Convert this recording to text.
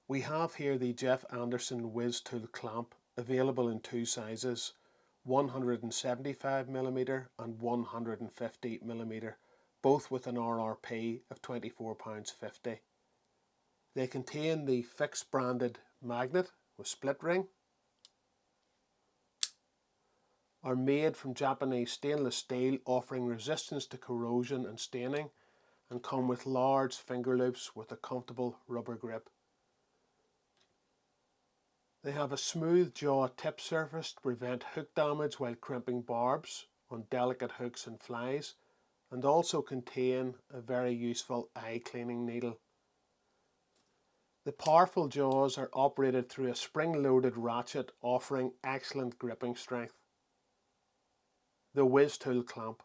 We have here the Geoff Anderson WizTool Clamp, available in two sizes, 175mm and 150mm, both with an RRP of £24.50. They contain the fixed branded magnet with split ring, are made from Japanese stainless steel, offering resistance to corrosion and staining, and come with large finger loops with a comfortable rubber grip. They have a smooth jaw tip surface to prevent hook damage while crimping barbs on delicate hooks and flies, and also contain a very useful eye cleaning needle. The powerful jaws are operated through a spring-loaded ratchet, offering excellent gripping strength. The WizTool Clamp.